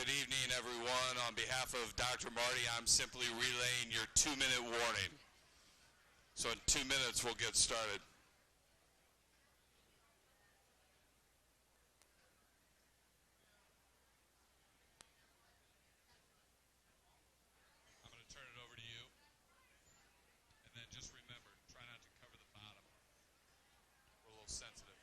Good evening, everyone. On behalf of Dr. Marty, I'm simply relaying your 2-minute warning. So in 2 minutes, we'll get started. I'm going to turn it over to you. And then just remember, try not to cover the bottom. We're a little sensitive.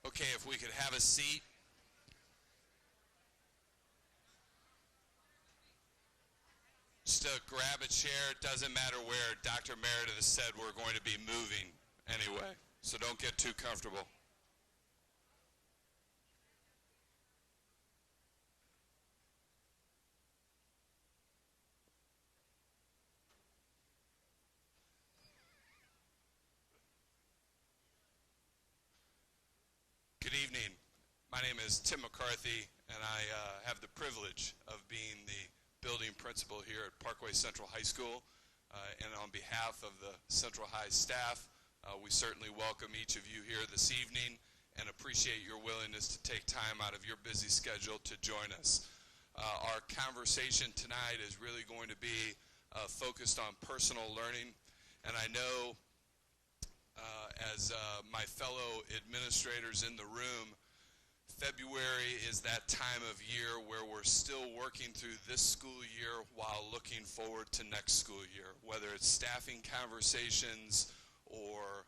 Okay, if we could have a seat. Just grab a chair. It doesn't matter where. Dr. Meredith has said we're going to be moving anyway, so don't get too comfortable. Good evening. My name is Tim McCarthy, and I have the privilege of being the building principal here at Parkway Central High School. And on behalf of the Central High staff, we certainly welcome each of you here this evening and appreciate your willingness to take time out of your busy schedule to join us. Our conversation tonight is really going to be focused on personal learning, and I know as my fellow administrators in the room, February is that time of year where we're still working through this school year while looking forward to next school year, whether it's staffing conversations or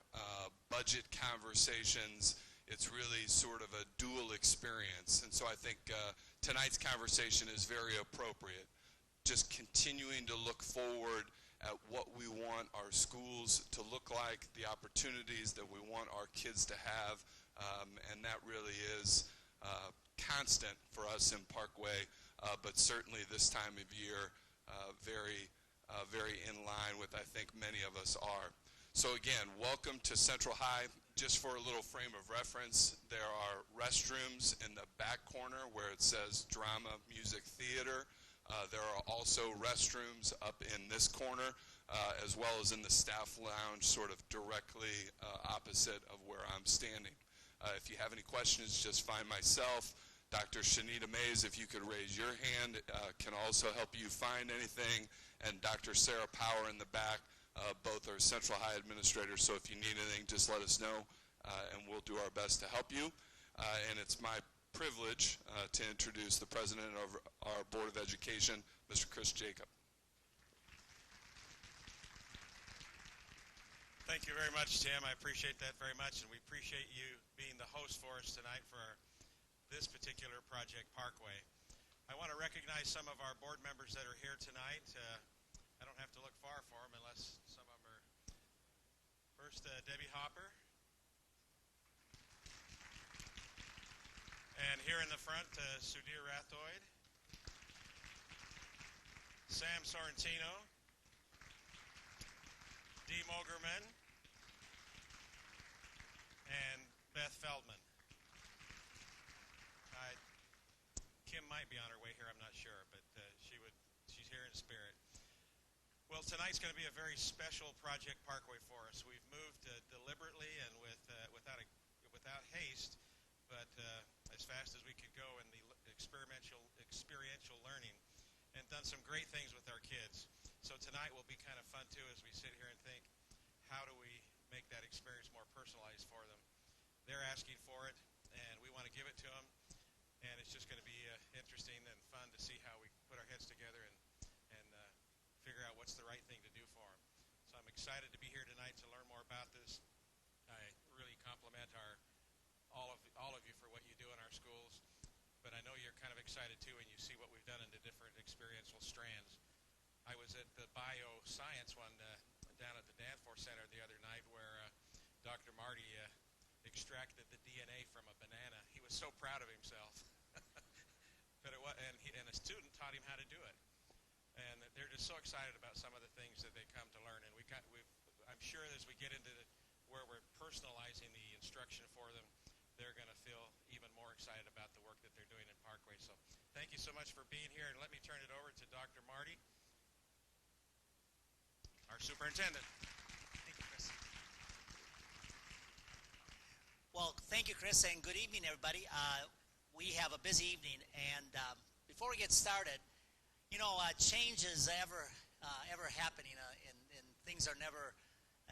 budget conversations. It's really sort of a dual experience. And so I think tonight's conversation is very appropriate. Just continuing to look forward at what we want our schools to look like, the opportunities that we want our kids to have, and that really is constant for us in Parkway, but certainly this time of year, very in line with I think many of us are. So again, welcome to Central High. Just for a little frame of reference, there are restrooms in the back corner where it says Drama, Music, Theater. There are also restrooms up in this corner, as well as in the staff lounge, sort of directly opposite of where I'm standing. If you have any questions, just find myself. Dr. Shanita Mays, if you could raise your hand, can also help you find anything. And Dr. Sarah Power in the back, both are Central High administrators, so if you need anything, just let us know, and we'll do our best to help you. And it's my privilege to introduce the president of our Board of Education, Mr. Chris Jacob. Thank you very much, Tim. I appreciate that very much, and we appreciate you being the host for us tonight for this particular project, Parkway. I want to recognize some of our board members that are here tonight. I don't have to look far for them unless some of them are. First, Debbie Hopper. And here in the front, Sudhir Rathoid, Sam Sorrentino, Dee Mogerman, and Beth Feldman. Kim might be on her way here, I'm not sure, but she's here in spirit. Well, tonight's going to be a very special Project Parkway for us. We've moved to deliberately and without haste, but as fast as we could go in the experiential learning, and done some great things with our kids. So tonight will be kind of fun too as we sit here and think, how do we make that experience more personalized for them? They're asking for it, and we want to give it to them, and it's just going to be interesting and fun to see how we put our heads together and figure out what's the right thing to do for them. So I'm excited to be here tonight to learn more about this. I really compliment all of you for what you do in our schools, but I know you're kind of excited too when you see what we've done in the different experiential strands. I was at the bioscience one down at the Danforth Center the other night where Dr. Marty extracted the DNA from a banana. He was so proud of himself. But and a student taught him how to do it. And they're just so excited about some of the things that they come to learn. And I'm sure as we get into where we're personalizing the instruction for them, they're going to feel even more excited about the work that they're doing in Parkway. So thank you so much for being here. And let me turn it over to Dr. Marty, our superintendent. Thank you, Chris. Well, thank you, Chris, and good evening, everybody. We have a busy evening, and before we get started, you know, change is ever happening, and things are never.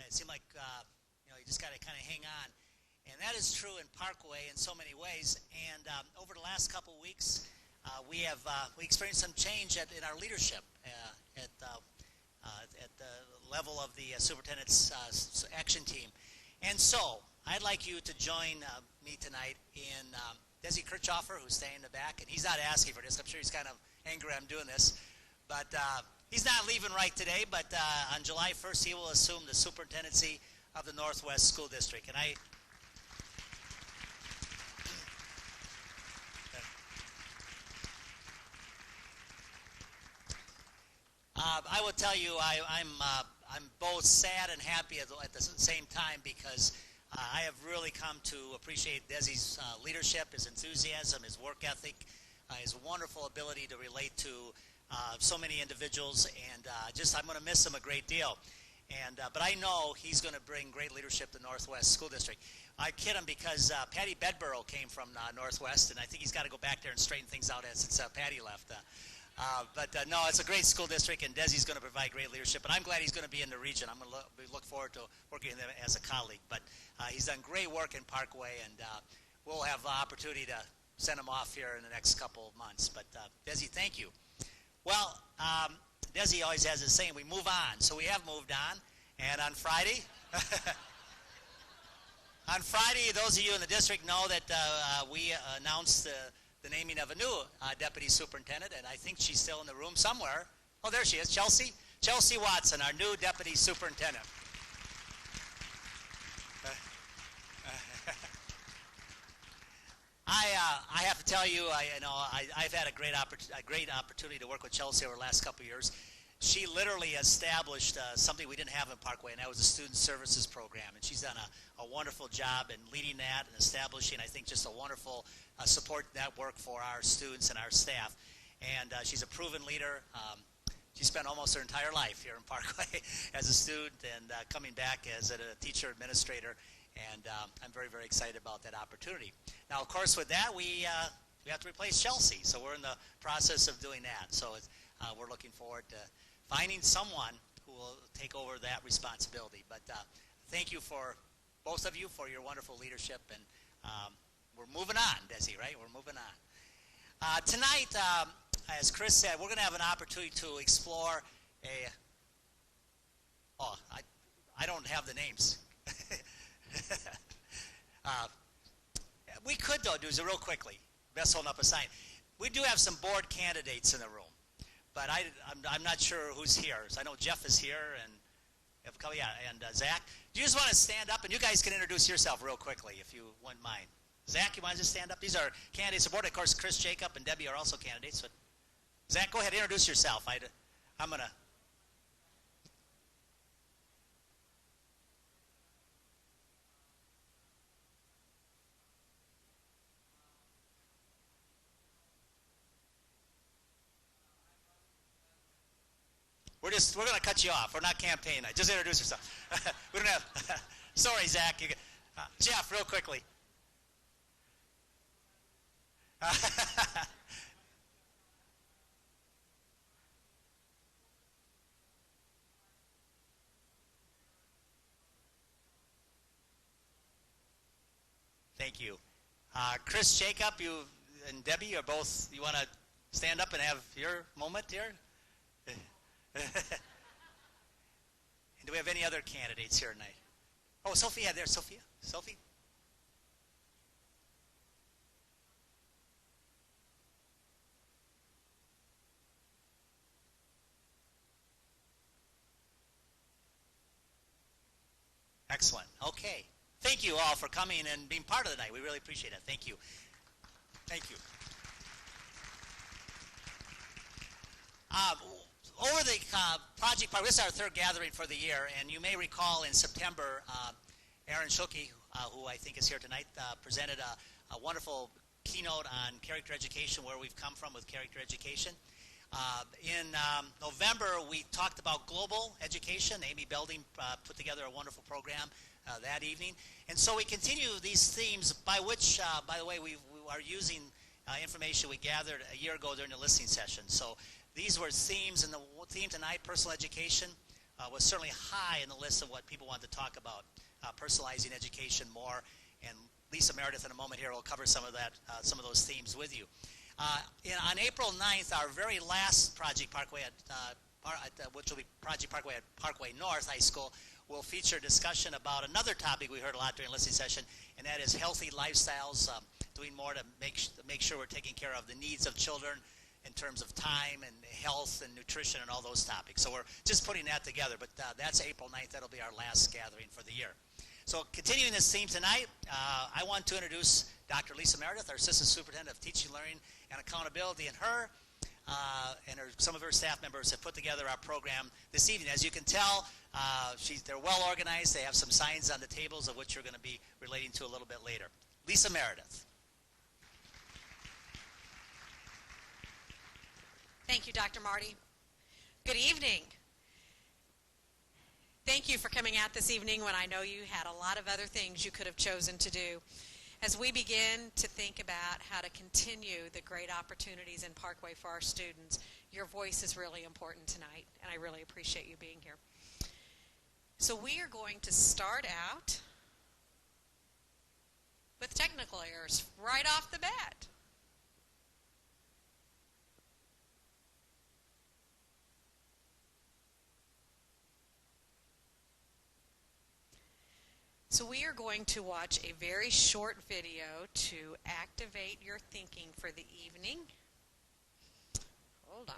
It seems like you just got to kind of hang on, and that is true in Parkway in so many ways. And over the last couple weeks, we experienced some change in our leadership at the level of the superintendent's action team. And so I'd like you to join me tonight in Desi Kirchhoffer, who's staying in the back, and he's not asking for this. I'm sure he's kind of angry I'm doing this, but he's not leaving right today. But on July 1st, he will assume the superintendency of the Northwest School District. And I will tell you, I'm both sad and happy at the same time because I have really come to appreciate Desi's leadership, his enthusiasm, his work ethic, his wonderful ability to relate to so many individuals, and I'm going to miss him a great deal. And but I know he's going to bring great leadership to Northwest School District. I kid him because Patty Bedborough came from Northwest, and I think he's got to go back there and straighten things out since Patty left. No, it's a great school district, and Desi's going to provide great leadership. And I'm glad he's going to be in the region. I'm going to look forward to working with him as a colleague. But he's done great work in Parkway, and we'll have the opportunity to send him off here in the next couple of months. But Desi, thank you. Well, Desi always has this saying, we move on. So we have moved on. And on Friday, those of you in the district know that we announced the naming of a new deputy superintendent, and I think she's still in the room somewhere. Oh, there she is, Chelsea Watson, our new deputy superintendent. I have to tell you, I've had a great opportunity to work with Chelsea over the last couple of years. She literally established something we didn't have in Parkway, and that was a student services program. And she's done a wonderful job in leading that and establishing, I think, just a wonderful support network for our students and our staff. And she's a proven leader. She spent almost her entire life here in Parkway as a student and coming back as a teacher administrator. And I'm very, very excited about that opportunity. Now, of course, with that, we have to replace Chelsea. So we're in the process of doing that. So we're looking forward to finding someone who will take over that responsibility. But thank you for both of you for your wonderful leadership. And we're moving on, Desi, right? We're moving on. Tonight, as Chris said, we're going to have an opportunity to explore I don't have the names. We could, though, do it real quickly. Best holding up a sign. We do have some board candidates in the room, but I'm not sure who's here. So I know Jeff is here, and Zach. Do you just want to stand up, and you guys can introduce yourself real quickly, if you wouldn't mind. Zach, you want to just stand up? These are candidates of board. Of course, Chris, Jacob, and Debbie are also candidates. But Zach, go ahead, introduce yourself. I'm going to... We're going to cut you off. We're not campaigning. Just introduce yourself. We don't have... Sorry, Zach. Jeff, real quickly. Thank you. Chris, Jacob, you and Debbie are both, you want to stand up and have your moment here? And do we have any other candidates here tonight? Oh, Sophia, there's Sophia. Sophie? Excellent. Okay. Thank you all for coming and being part of the night. We really appreciate it. Thank you. Thank you. Over the Project Park, this is our third gathering for the year, and you may recall in September, Aaron Schucke, who I think is here tonight, presented a wonderful keynote on character education, where we've come from with character education. In November, we talked about global education. Amy Belding put together a wonderful program that evening. And so we continue these themes, by which, by the way, we are using information we gathered a year ago during the listening session. So these were themes, and the theme tonight, personal education, was certainly high in the list of what people want to talk about, personalizing education more. And Lisa Meredith in a moment here will cover some of that, some of those themes with you. On April 9th, our very last Project Parkway, which will be Project Parkway at Parkway North High School, will feature a discussion about another topic we heard a lot during the listening session, and that is healthy lifestyles, doing more to make sure we're taking care of the needs of children in terms of time and health and nutrition and all those topics. So we're just putting that together, but that's April 9th. That'll be our last gathering for the year. So continuing this theme tonight, I want to introduce Dr. Lisa Meredith, our Assistant Superintendent of Teaching, Learning, and Accountability, and her and some of her staff members have put together our program this evening. As you can tell, they're well organized. They have some signs on the tables of which you're going to be relating to a little bit later. Lisa Meredith. Thank you, Dr. Marty. Good evening. Thank you for coming out this evening when I know you had a lot of other things you could have chosen to do. As we begin to think about how to continue the great opportunities in Parkway for our students, your voice is really important tonight, and I really appreciate you being here. So we are going to start out with technical errors right off the bat. So we are going to watch a very short video to activate your thinking for the evening. Hold on.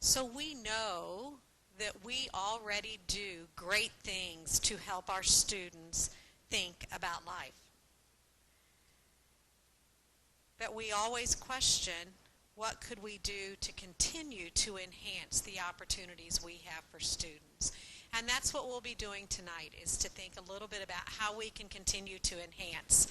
So we know that we already do great things to help our students think about life. That we always question, what could we do to continue to enhance the opportunities we have for students? And that's what we'll be doing tonight, is to think a little bit about how we can continue to enhance.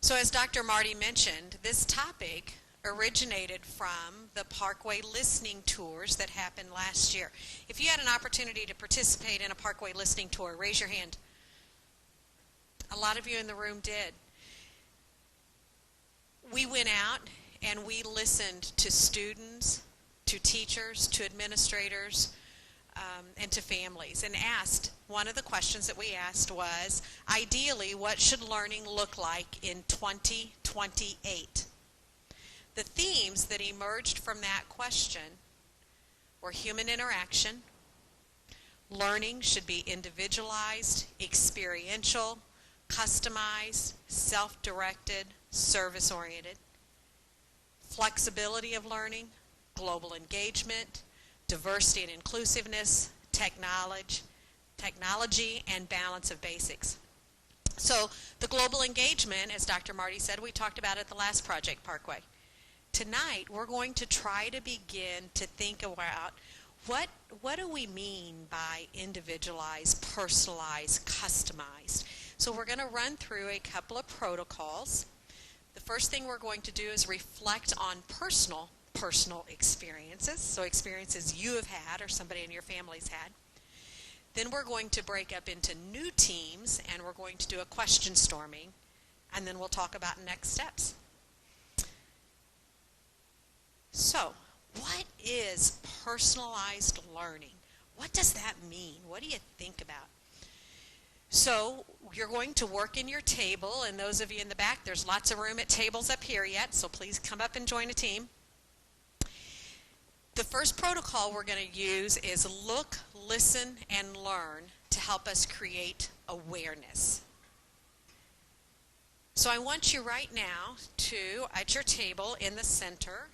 So as Dr. Marty mentioned, this topic originated from the Parkway listening tours that happened last year. If you had an opportunity to participate in a Parkway listening tour, raise your hand. A lot of you in the room did. We went out and we listened to students, to teachers, to administrators, and to families, and asked, one of the questions that we asked was, ideally, what should learning look like in 2028? The themes that emerged from that question were human interaction, learning should be individualized, experiential, customized, self-directed, service-oriented, flexibility of learning, global engagement, diversity and inclusiveness, technology, and balance of basics. So the global engagement, as Dr. Marty said, we talked about at the last Project Parkway. Tonight, we're going to try to begin to think about what do we mean by individualized, personalized, customized. So we're going to run through a couple of protocols. The first thing we're going to do is reflect on personal experiences, so experiences you have had or somebody in your family's had. Then we're going to break up into new teams, and we're going to do a question storming, and then we'll talk about next steps. So, what is personalized learning? What does that mean? What do you think about? So you're going to work in your table, and those of you in the back, there's lots of room at tables up here yet, so please come up and join a team. The first protocol we're going to use is look, listen, and learn to help us create awareness. So I want you right now to, at your table in the center,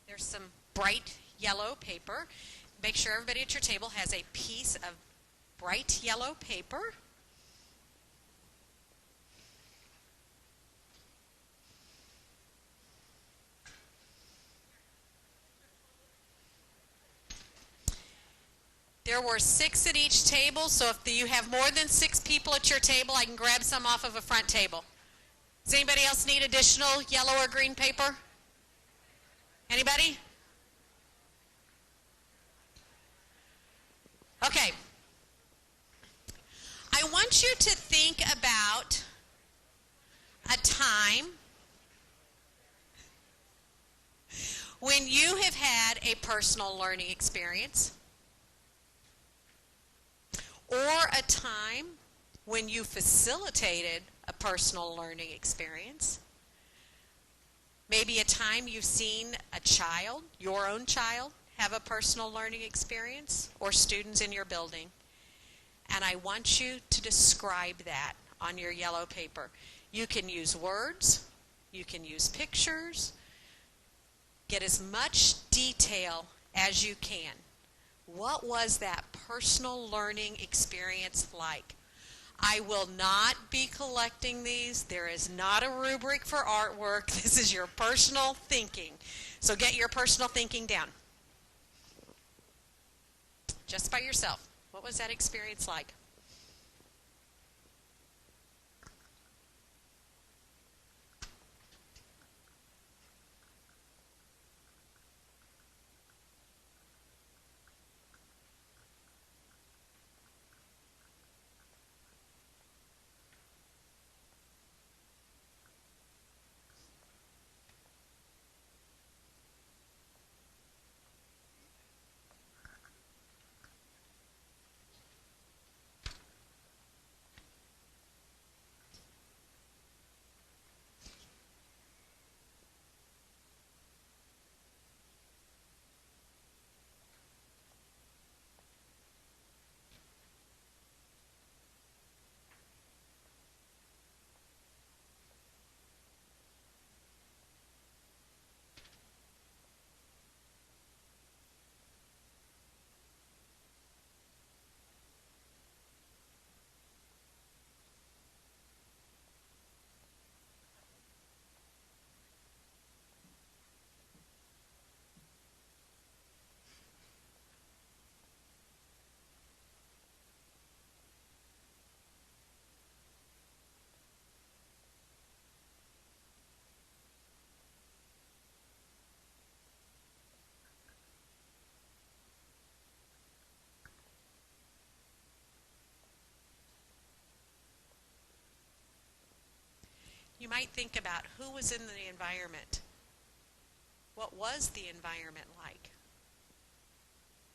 there's some bright yellow paper. Make sure everybody at your table has a piece of bright yellow paper. There were 6 at each table, so if you have more than 6 people at your table, I can grab some off of a front table. Does anybody else need additional yellow or green paper? Anybody? Okay. I want you to think about a time when you have had a personal learning experience, or a time when you facilitated a personal learning experience. Maybe a time you've seen a child, your own child, have a personal learning experience, or students in your building. And I want you to describe that on your yellow paper. You can use words, you can use pictures, get as much detail as you can. What was that personal learning experience like? I will not be collecting these. There is not a rubric for artwork. This is your personal thinking. So get your personal thinking down. Just by yourself. What was that experience like? you might think about who was in the environment. What was the environment like?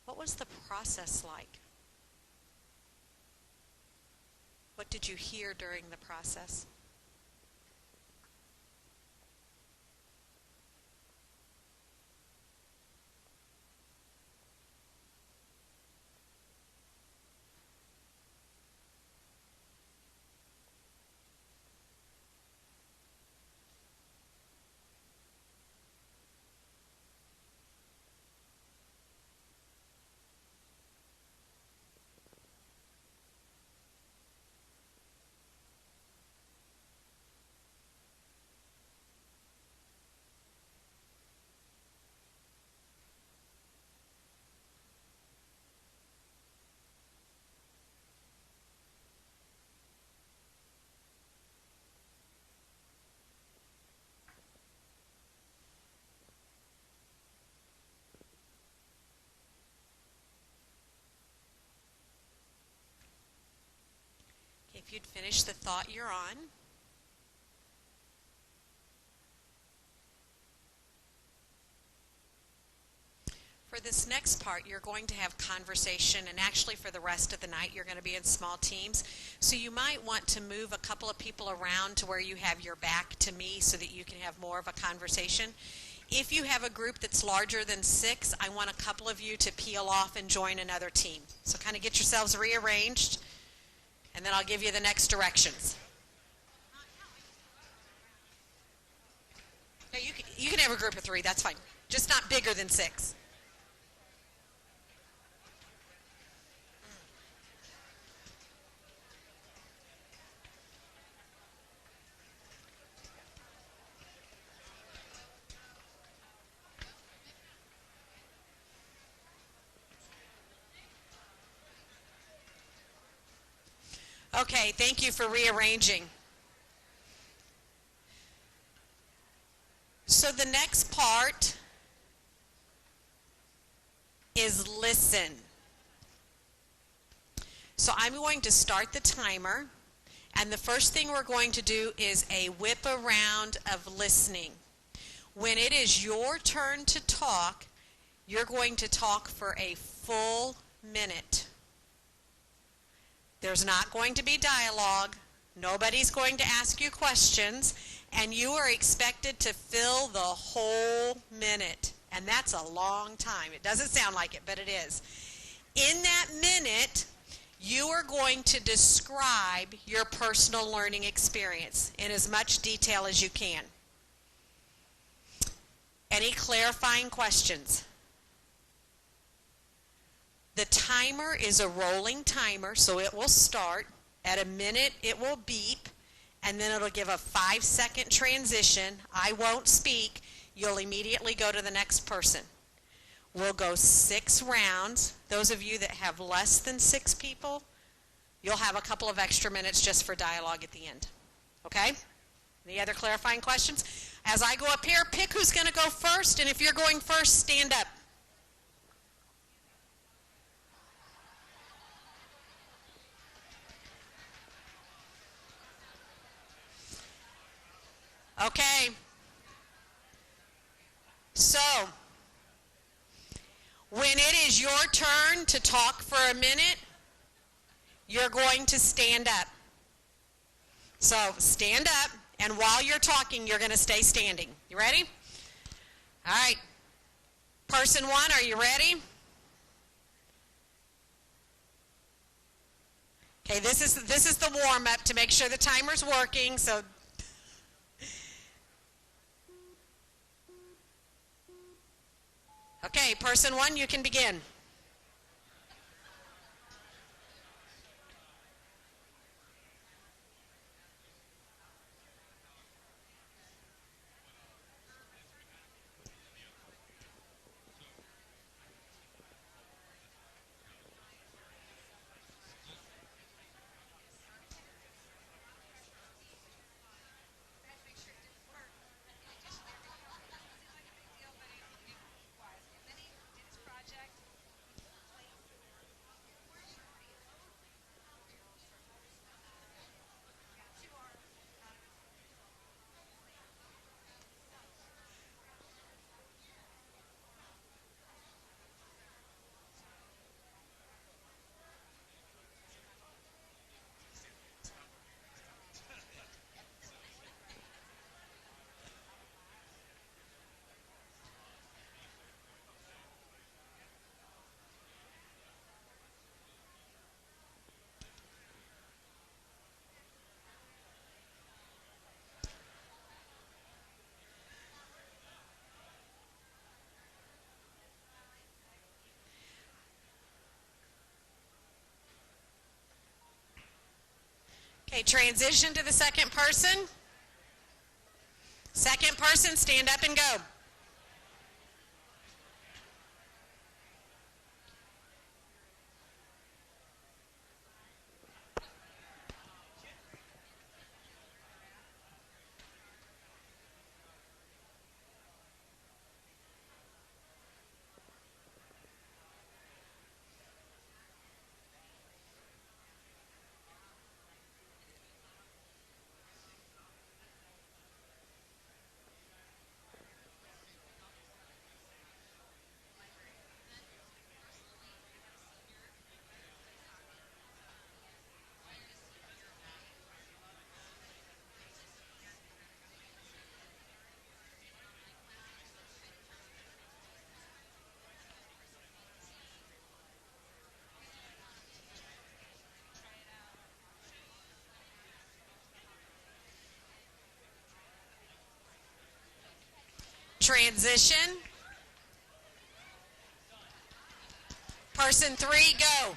What was the process like? What did you hear during the process? If you'd finish the thought you're on. For this next part, you're going to have conversation, and actually for the rest of the night, you're going to be in small teams. So you might want to move a couple of people around to where you have your back to me so that you can have more of a conversation. If you have a group that's larger than 6, I want a couple of you to peel off and join another team. So kind of get yourselves rearranged, and then I'll give you the next directions. No, you can have a group of 3, that's fine. Just not bigger than 6. Okay, thank you for rearranging. So the next part is listen. So I'm going to start the timer, and the first thing we're going to do is a whip around of listening. When it is your turn to talk, you're going to talk for a full minute. There's not going to be dialogue. Nobody's going to ask you questions. And you are expected to fill the whole minute. And that's a long time. It doesn't sound like it, but it is. In that minute, you are going to describe your personal learning experience in as much detail as you can. Any clarifying questions? The timer is a rolling timer, so it will start. At a minute, it will beep, and then it'll give a 5-second transition. I won't speak. You'll immediately go to the next person. We'll go 6 rounds. Those of you that have less than 6 people, you'll have a couple of extra minutes just for dialogue at the end. Okay? Any other clarifying questions? As I go up here, pick who's going to go first, and if you're going first, stand up. Okay. So, when it is your turn to talk for a minute, you're going to stand up. So, stand up, and while you're talking, you're going to stay standing. You ready? All right. Person 1, are you ready? Okay, this is the warm-up to make sure the timer's working, so okay, person 1, you can begin. Okay, transition to the second person. Second person, stand up and go. Transition. Person 3, go.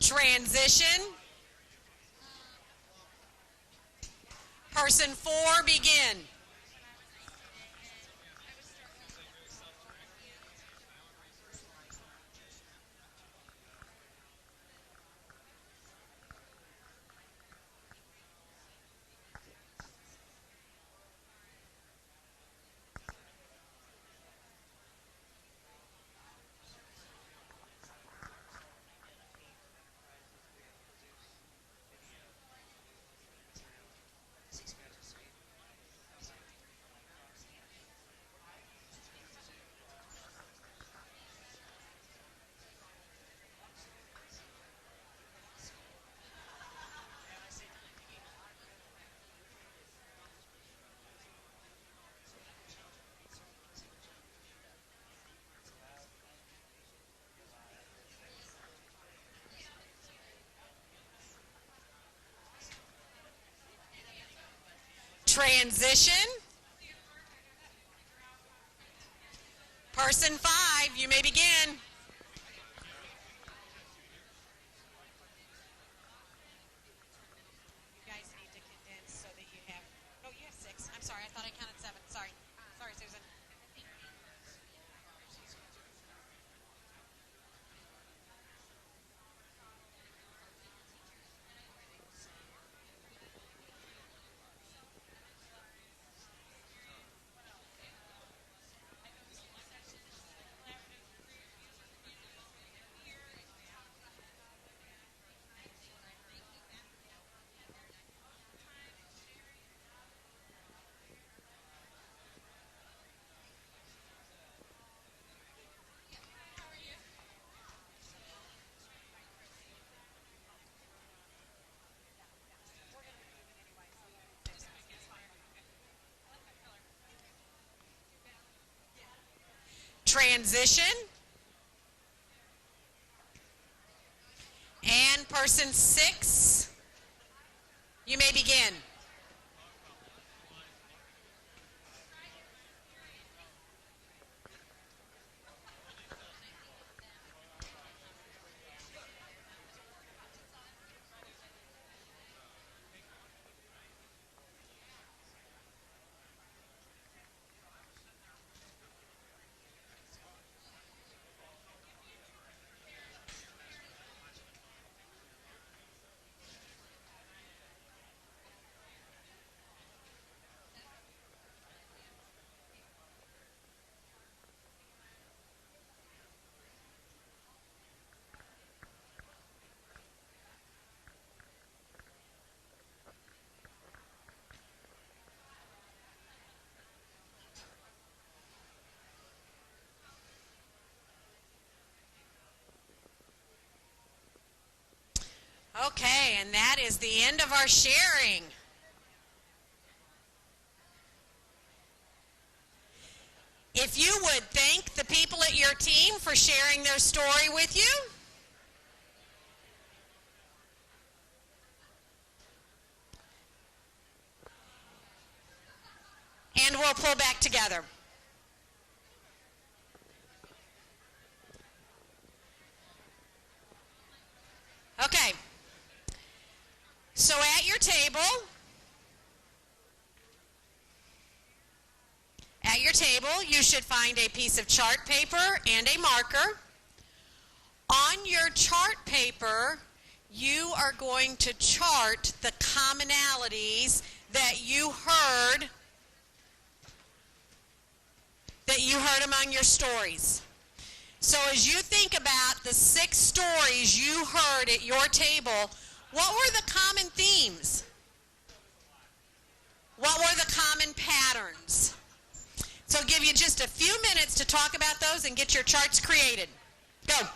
Transition. Person 4, begin. Transition. Person 5, you may begin. You guys need to condense so that you have, oh, you have 6. I'm sorry, I thought I counted 7. Sorry. Sorry, Susan. Transition. And person 6, you may begin. Okay, and that is the end of our sharing. If you would thank the people at your team for sharing their story with you. And we'll pull back together. Okay. So at your table, you should find a piece of chart paper and a marker. On your chart paper, you are going to chart the commonalities that you heard among your stories. So as you think about the 6 stories you heard at your table, what were the common themes? What were the common patterns? So I'll give you just a few minutes to talk about those and get your charts created. Go.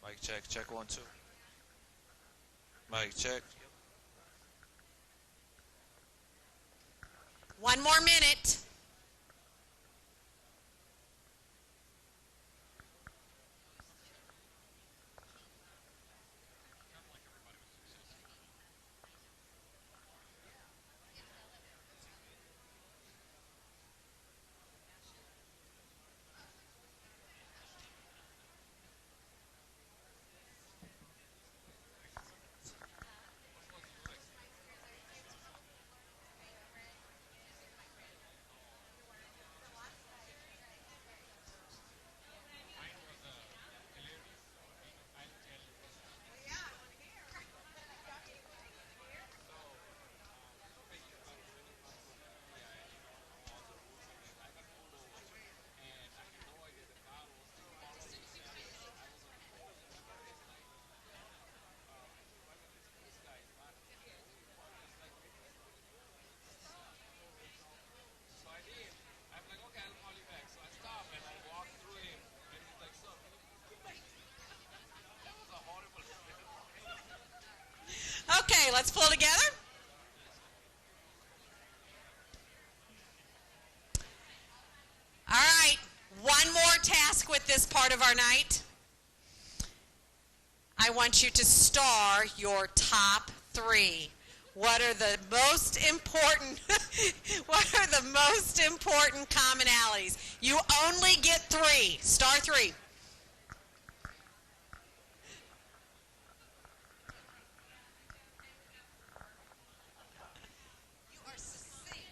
Mic check, check 1, 2. Mic check. 1 more minute. Okay, let's pull together. All right, one more task with this part of our night. I want you to star your top 3. What are the most important commonalities? You only get 3. Star 3. You are succinct.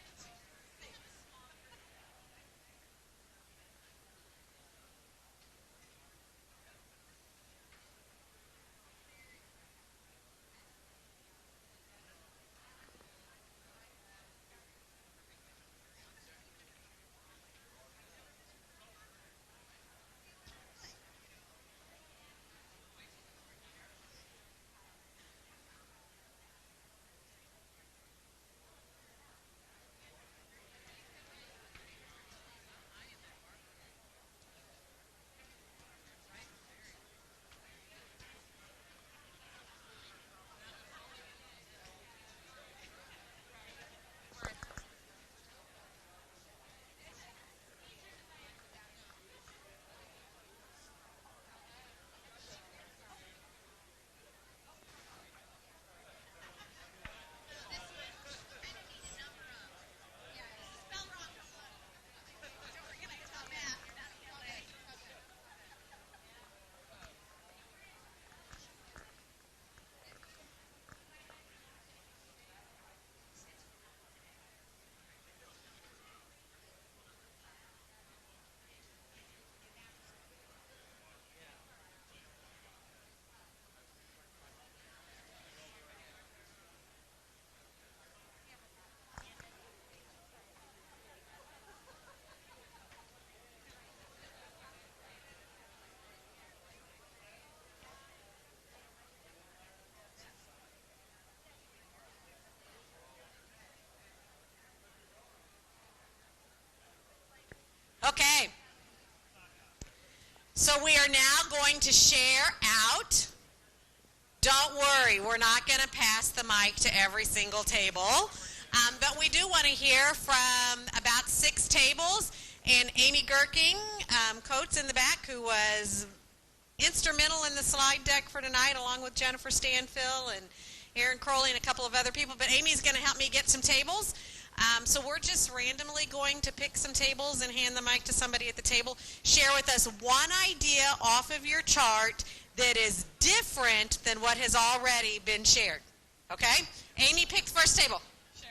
Okay. So we are now going to share out. Don't worry, we're not going to pass the mic to every single table. But we do want to hear from about 6 tables. And Amy Gerking, Coates in the back, who was instrumental in the slide deck for tonight, along with Jennifer Stanfill and Aaron Crowley and a couple of other people. But Amy's going to help me get some tables. So we're just randomly going to pick some tables and hand the mic to somebody at the table. Share with us one idea off of your chart that is different than what has already been shared. Okay? Amy, pick the first table. Sure.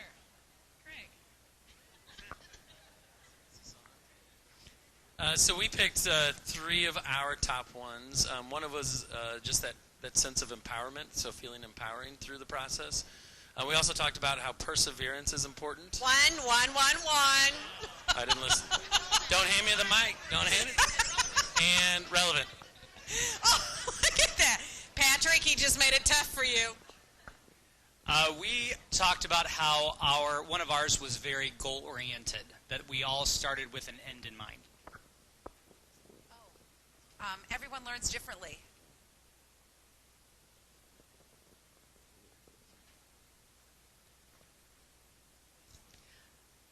Craig. So we picked 3 of our top ones. One of was just that sense of empowerment, so feeling empowering through the process. We also talked about how perseverance is important. One. I didn't listen. Don't hand me the mic. Don't hand it. And relevant. Oh, look at that. Patrick, he just made it tough for you. We talked about how one of ours was very goal-oriented, that we all started with an end in mind. Everyone learns differently.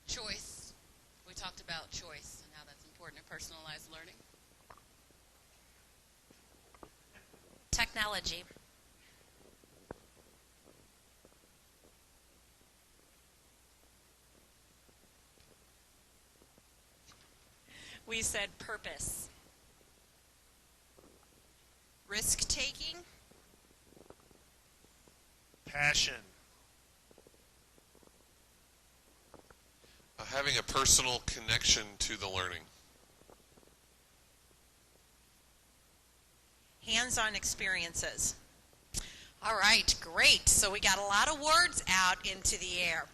Choice. We talked about choice and how that's important in personalized learning. Technology. We said purpose. Risk-taking. Passion. Having a personal connection to the learning. Hands-on experiences. All right, great. So we got a lot of words out into the air.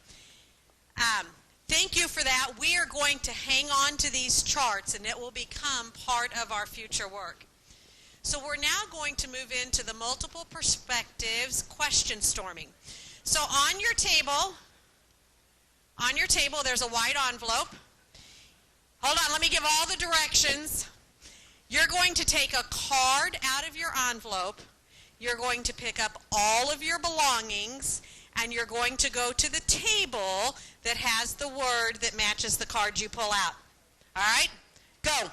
Thank you for that. We are going to hang on to these charts, and it will become part of our future work. So we're now going to move into the multiple perspectives question storming. So on your table, there's a white envelope. Hold on, let me give all the directions. You're going to take a card out of your envelope. You're going to pick up all of your belongings, and you're going to go to the table that has the word that matches the card you pull out. All right? Go.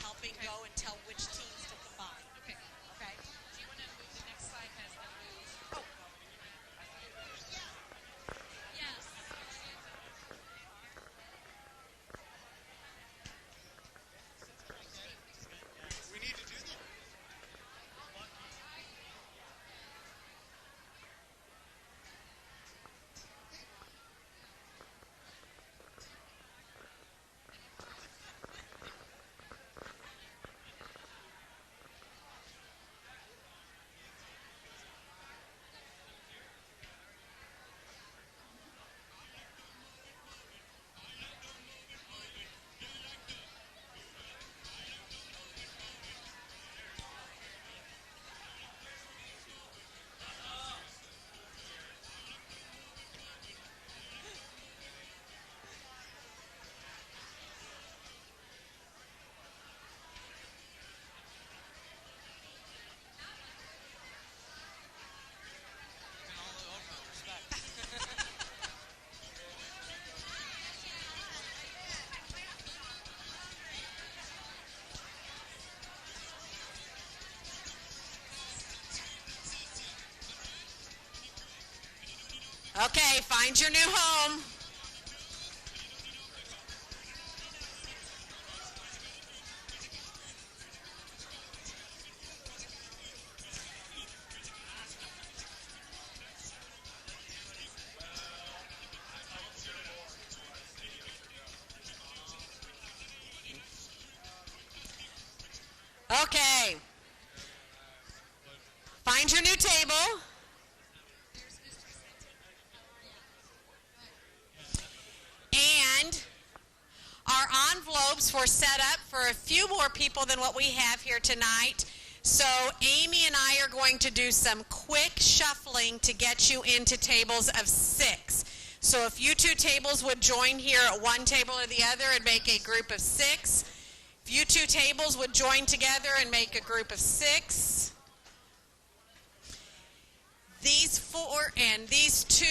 Helping go and tell which teams to combine. Okay. Okay? Do you want to move the next slide? Has the move. Oh. Yes. We need to do that. Okay, find your new home. Okay. Find your new table. And our envelopes were set up for a few more people than what we have here tonight. So Amy and I are going to do some quick shuffling to get you into tables of 6. So if you two tables would join here at one table or the other and make a group of 6. If you two tables would join together and make a group of 6. These 4 and these 2.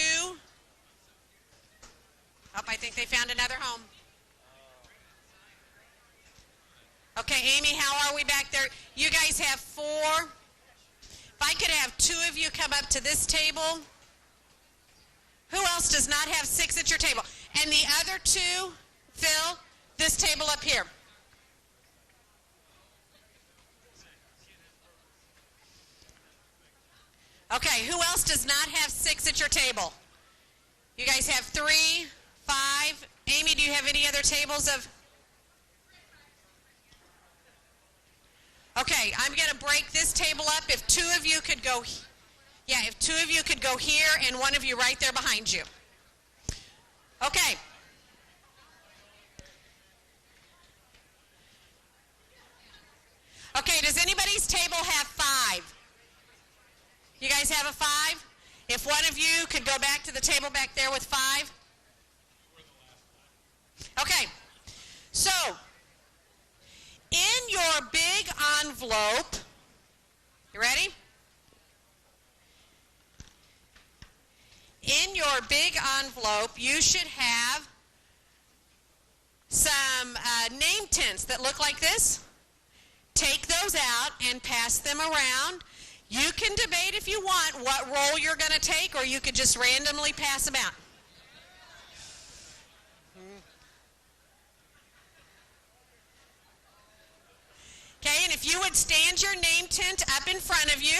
Oh, I think they found another home. Okay, Amy, how are we back there? You guys have 4. If I could have 2 of you come up to this table. Who else does not have 6 at your table? And the other 2, Phil, this table up here. Okay, who else does not have 6 at your table? You guys have 3, 5. Amy, do you have any other tables of? Okay, I'm going to break this table up. If 2 of you could go, if 2 of you could go here and 1 of you right there behind you. Okay. Okay, does anybody's table have 5? You guys have a 5? If 1 of you could go back to the table back there with 5. Okay, so in your big envelope, you ready? In your big envelope, you should have some name tints that look like this. Take those out and pass them around. You can debate if you want what role you're going to take, or you could just randomly pass them out. Okay, and if you would stand your name tint up in front of you.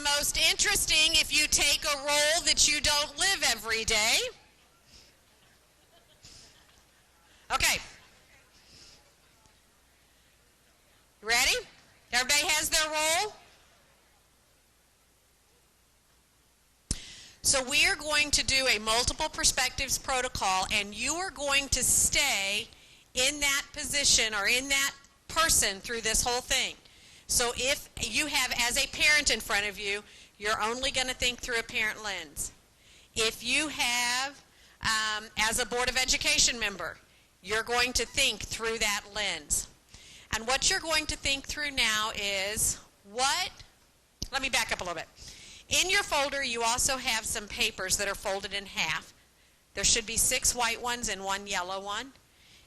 most interesting if you take a role that you don't live every day. Okay. Ready? Everybody has their role? So we are going to do a multiple perspectives protocol, and you are going to stay in that position or in that person through this whole thing. So if you have, as a parent in front of you, you're only going to think through a parent lens. If you have, as a Board of Education member, you're going to think through that lens. And what you're going to think through now is let me back up a little bit. In your folder, you also have some papers that are folded in half. There should be 6 white ones and 1 yellow one.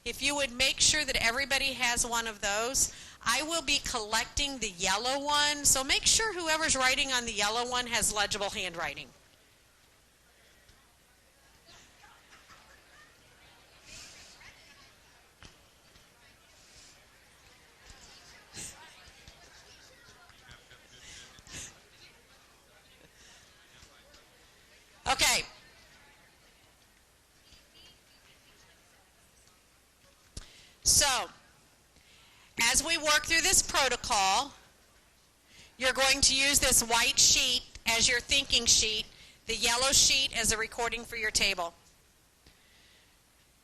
If you would make sure that everybody has one of those, I will be collecting the yellow one, so make sure whoever's writing on the yellow one has legible handwriting. Okay. So, as we work through this protocol, you're going to use this white sheet as your thinking sheet, the yellow sheet as a recording for your table.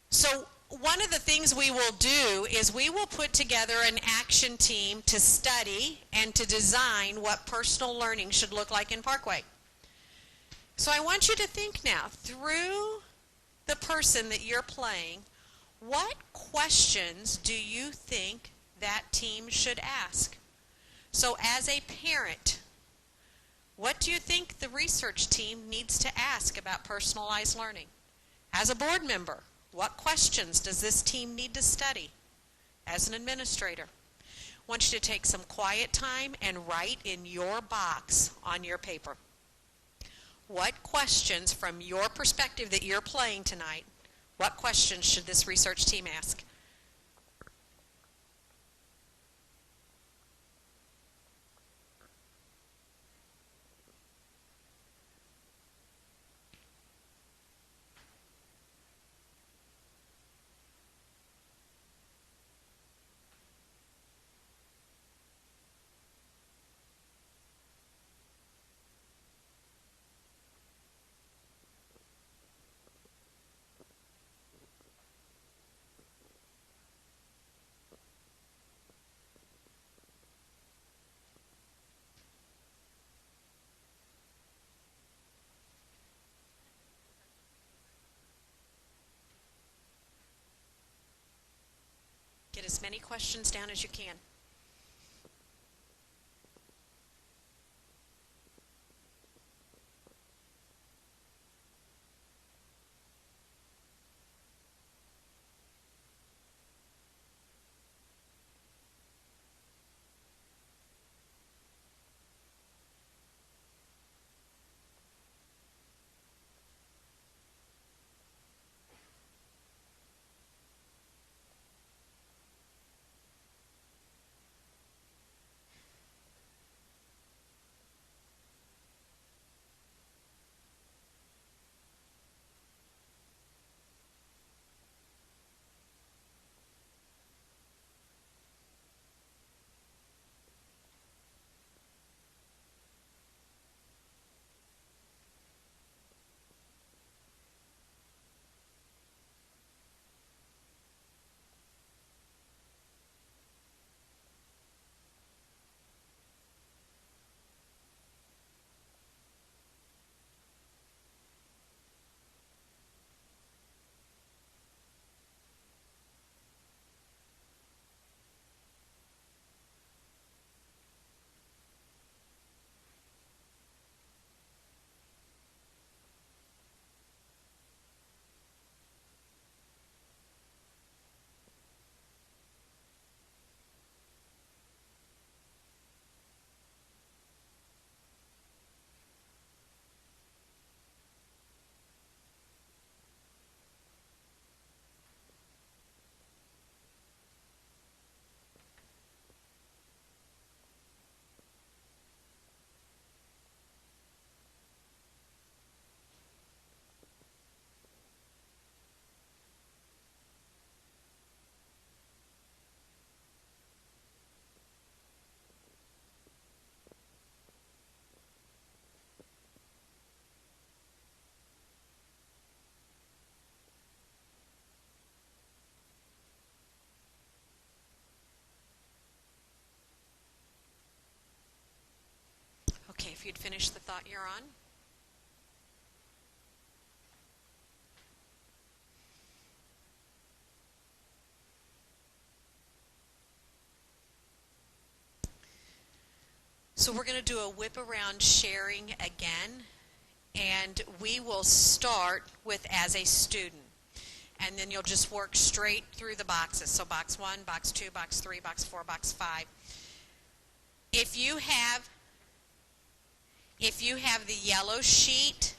So, one of the things we will do is we will put together an action team to study and to design what personal learning should look like in Parkway. So I want you to think now, through the person that you're playing, what questions do you think that team should ask? So as a parent, what do you think the research team needs to ask about personalized learning? As a board member, what questions does this team need to study? As an administrator, I want you to take some quiet time and write in your box on your paper. What questions from your perspective that you're playing tonight, what questions should this research team ask? Get as many questions down as you can. if you'd finish the thought you're on. So we're going to do a whip around sharing again, and we will start with as a student. And then you'll just work straight through the boxes. So box 1, box 2, box 3, box 4, box 5. If you have the yellow sheet,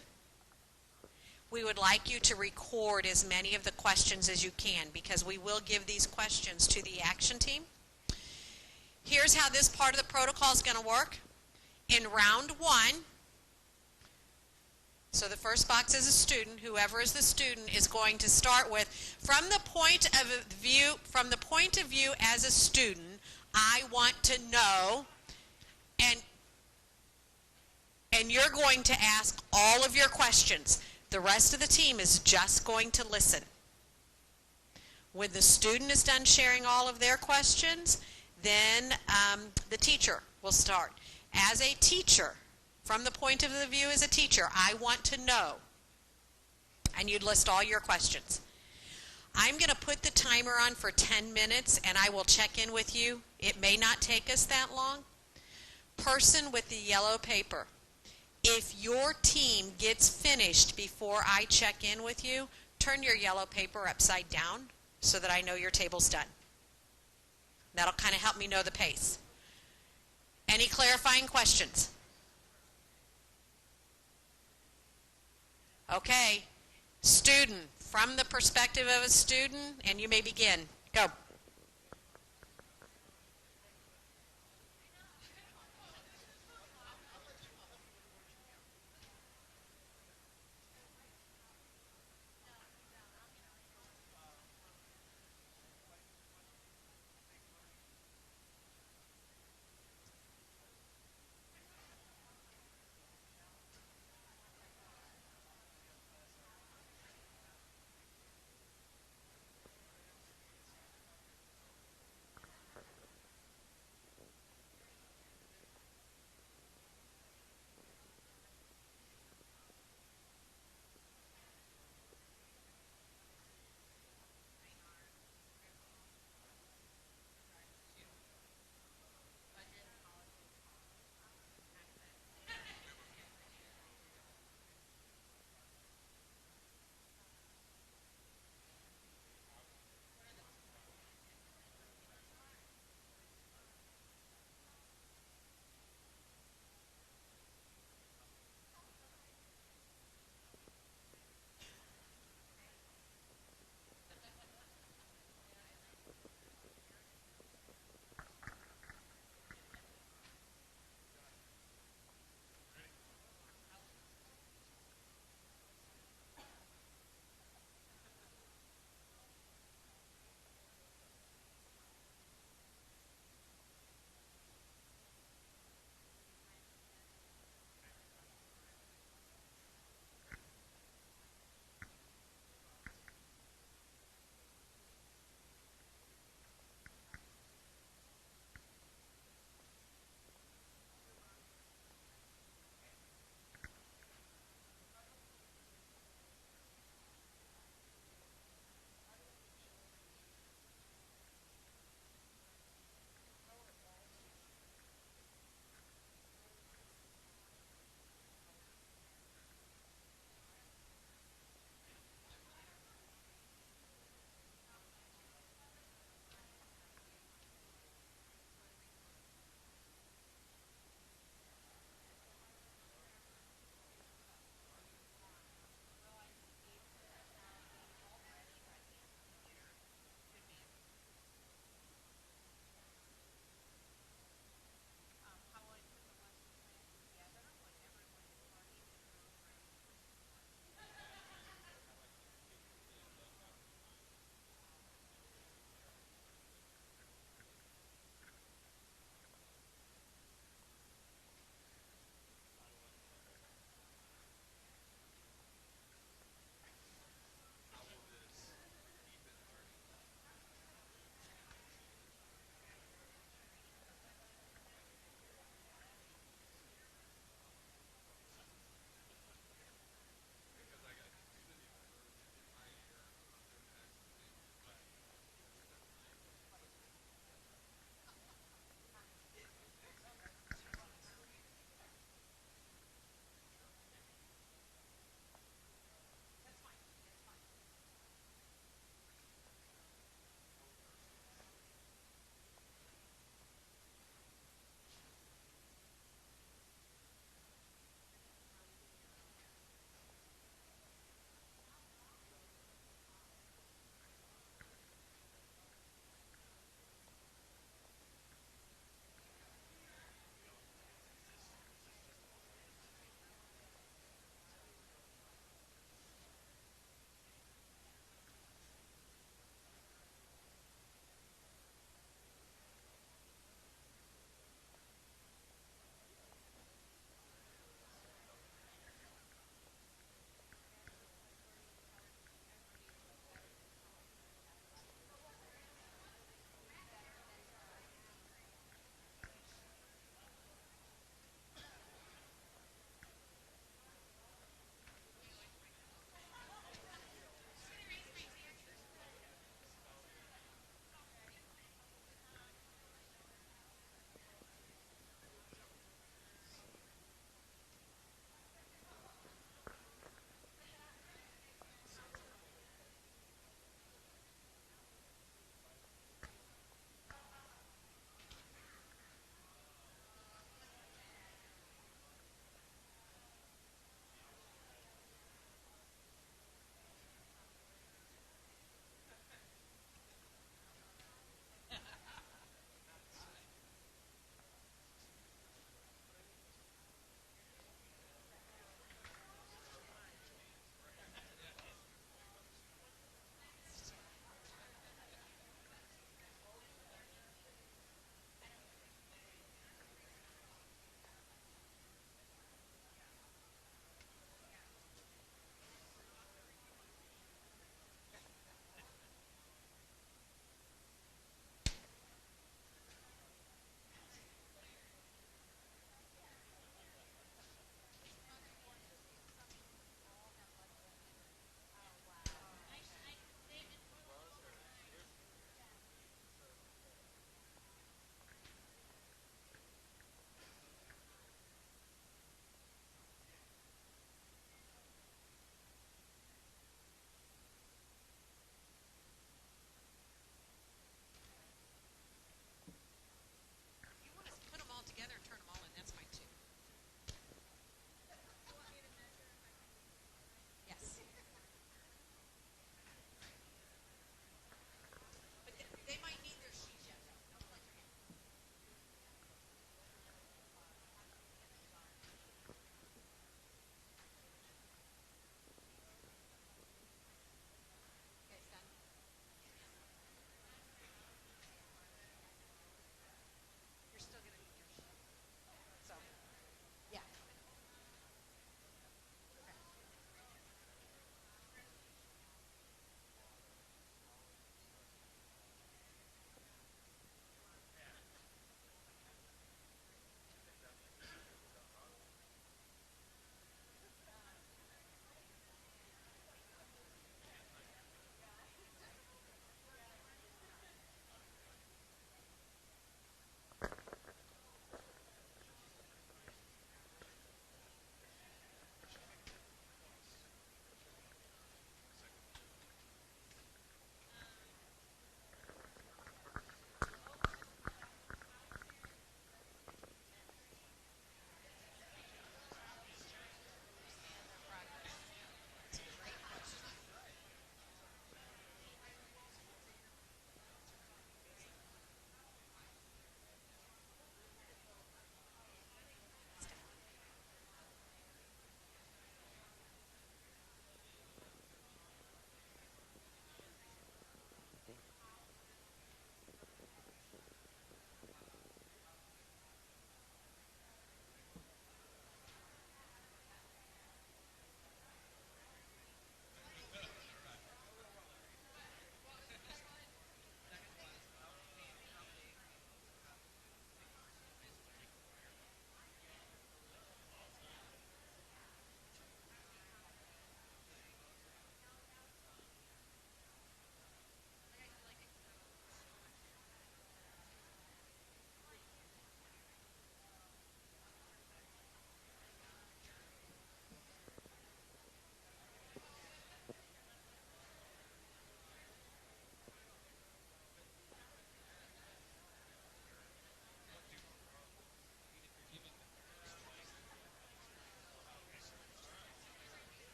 we would like you to record as many of the questions as you can, because we will give these questions to the action team. Here's how this part of the protocol is going to work. In round 1, so the first box is a student. Whoever is the student is going to start with, from the point of view as a student, I want to know, and you're going to ask all of your questions. The rest of the team is just going to listen. When the student is done sharing all of their questions, then the teacher will start. As a teacher, from the point of the view as a teacher, I want to know. And you'd list all your questions. I'm going to put the timer on for 10 minutes, and I will check in with you. It may not take us that long. Person with the yellow paper, if your team gets finished before I check in with you, turn your yellow paper upside down so that I know your table's done. That'll kind of help me know the pace. Any clarifying questions? Okay. Student, from the perspective of a student, and you may begin. Go.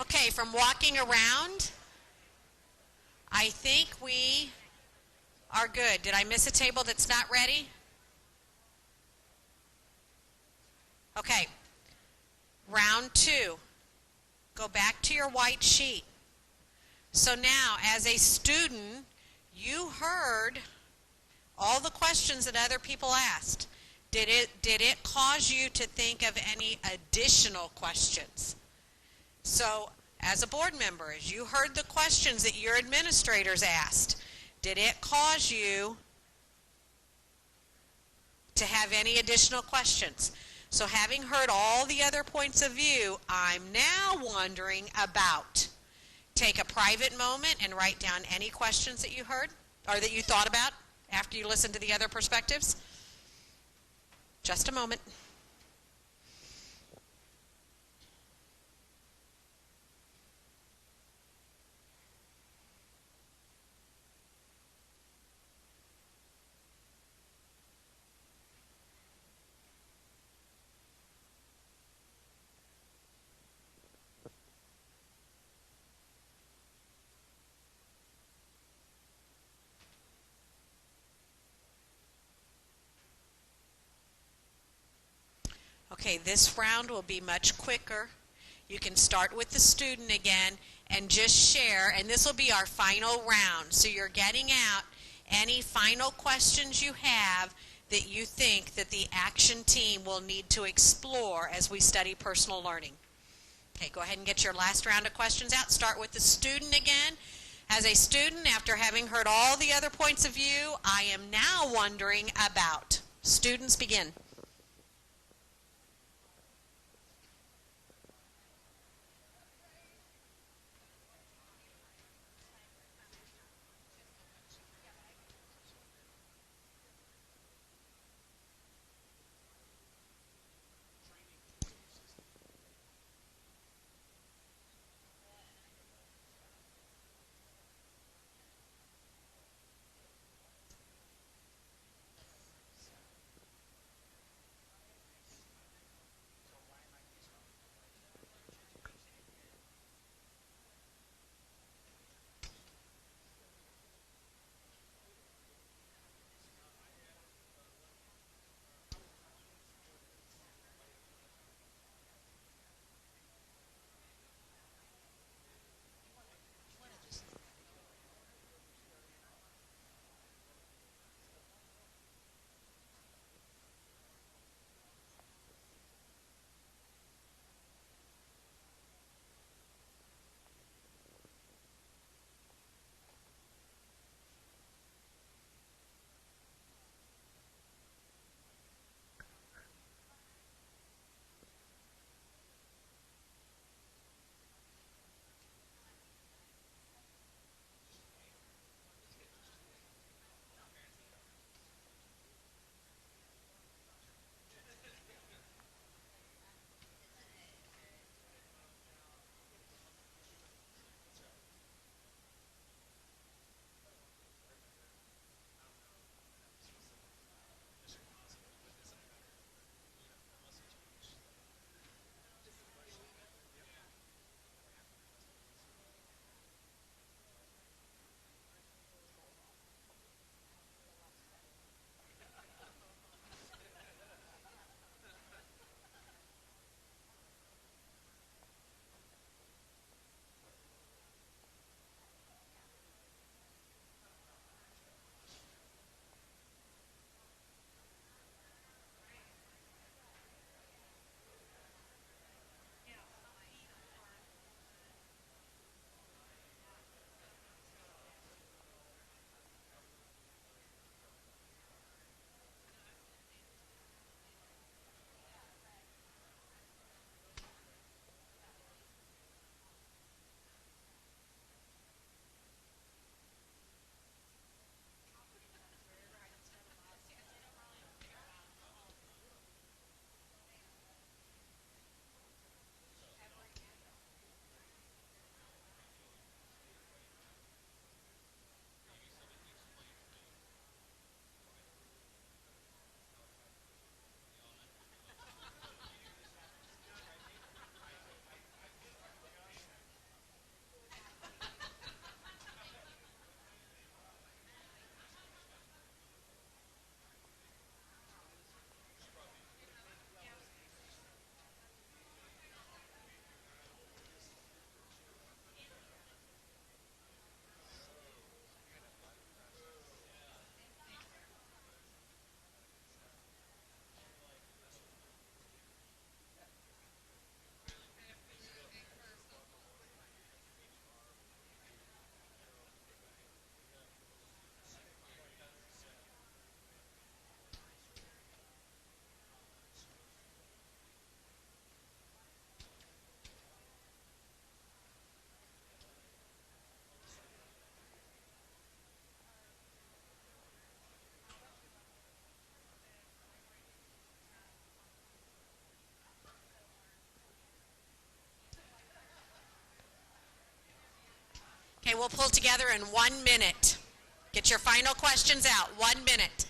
Okay, from walking around, I think we are good. Did I miss a table that's not ready? Okay. Round 2. Go back to your white sheet. So now, as a student, you heard all the questions that other people asked. Did it cause you to think of any additional questions? So, as a board member, as you heard the questions that your administrators asked, did it cause you to have any additional questions? So having heard all the other points of view, I'm now wondering about. Take a private moment and write down any questions that you heard or that you thought about after you listened to the other perspectives. Just a moment. Okay, this round will be much quicker. You can start with the student again and just share, and this will be our final round. So you're getting out any final questions you have that you think that the action team will need to explore as we study personal learning. Okay, go ahead and get your last round of questions out. Start with the student again. As a student, after having heard all the other points of view, I am now wondering about. Students, begin. Okay, we'll pull together in 1 minute. Get your final questions out. 1 minute.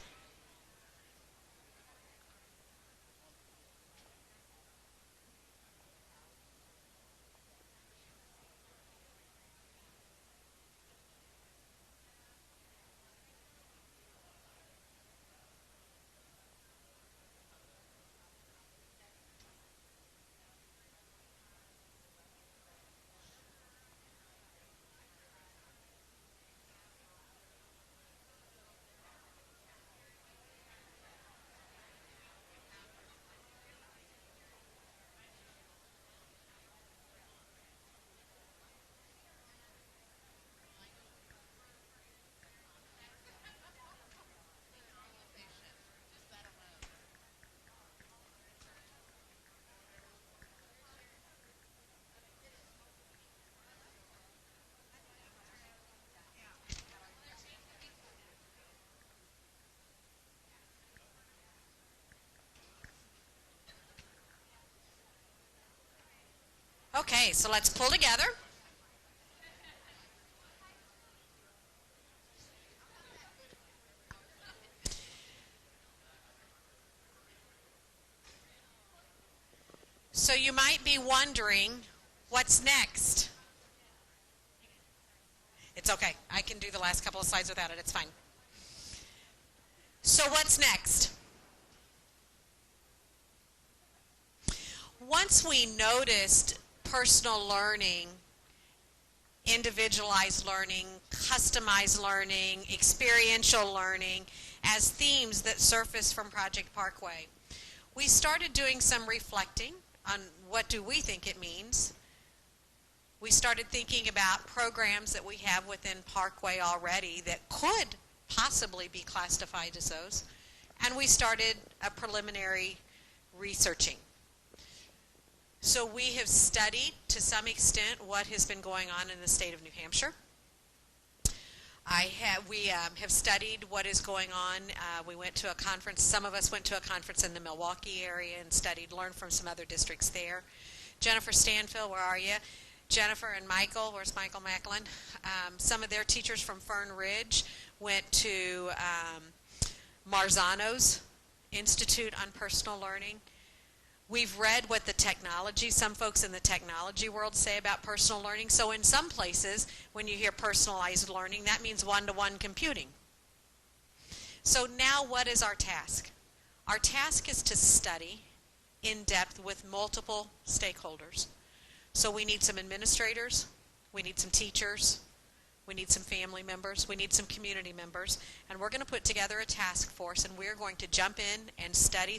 Okay, so let's pull together. So you might be wondering, what's next? It's okay. I can do the last couple of slides without it. It's fine. So what's next? Once we noticed personal learning, individualized learning, customized learning, experiential learning as themes that surface from Project Parkway, we started doing some reflecting on what do we think it means. We started thinking about programs that we have within Parkway already that could possibly be classified as those, and we started a preliminary researching. So we have studied to some extent what has been going on in the state of New Hampshire. We have studied what is going on. We went to a conference. Some of us went to a conference in the Milwaukee area and learned from some other districts there. Jennifer Stanfield, where are you? Jennifer and Michael, where's Michael Macklin? Some of their teachers from Fern Ridge went to Marzano's Institute on Personal Learning. We've read what some folks in the technology world say about personal learning. So in some places, when you hear personalized learning, that means one-to-one computing. So now what is our task? Our task is to study in depth with multiple stakeholders. So we need some administrators, we need some teachers, we need some family members, we need some community members, and we're going to put together a task force, and we're going to jump in and study,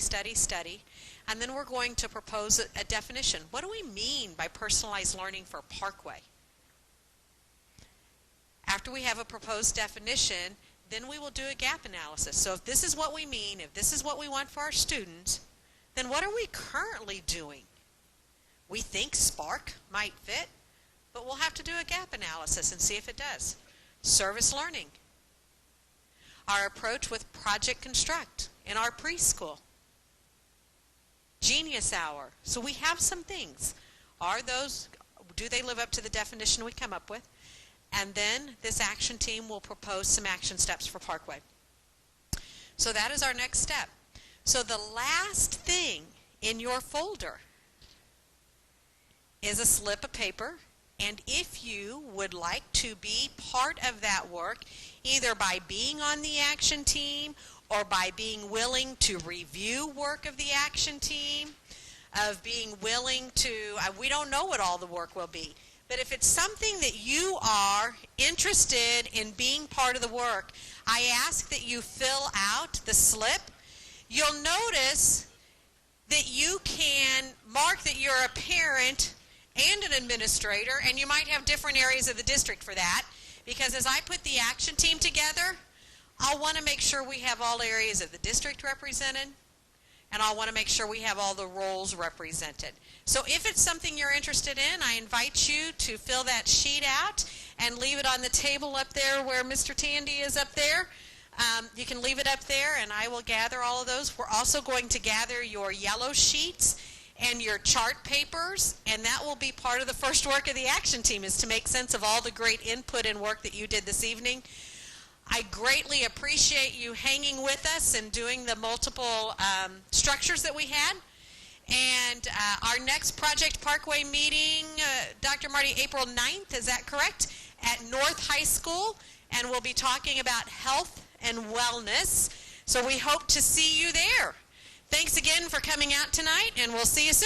and then we're going to propose a definition. What do we mean by personalized learning for Parkway? After we have a proposed definition, then we will do a gap analysis. So if this is what we mean, if this is what we want for our students, then what are we currently doing? We think Spark might fit, but we'll have to do a gap analysis and see if it does. Service learning. Our approach with Project Construct in our preschool. Genius Hour. So we have some things. Do they live up to the definition we come up with? And then this action team will propose some action steps for Parkway. So that is our next step. So the last thing in your folder is a slip of paper, and if you would like to be part of that work, either by being on the action team or by being willing to review work of the action team, of being willing to, we don't know what all the work will be, but if it's something that you are interested in being part of the work, I ask that you fill out the slip. You'll notice that you can mark that you're a parent and an administrator, and you might have different areas of the district for that, because as I put the action team together, I'll want to make sure we have all areas of the district represented, and I'll want to make sure we have all the roles represented. So if it's something you're interested in, I invite you to fill that sheet out and leave it on the table up there where Mr. Tandy is up there. You can leave it up there, and I will gather all of those. We're also going to gather your yellow sheets, and your chart papers, and that will be part of the first work of the action team, is to make sense of all the great input and work that you did this evening. I greatly appreciate you hanging with us and doing the multiple structures that we had. And our next Project Parkway meeting, Dr. Marty, April 9th, is that correct? At North High School, and we'll be talking about health and wellness. So we hope to see you there. Thanks again for coming out tonight, and we'll see you soon.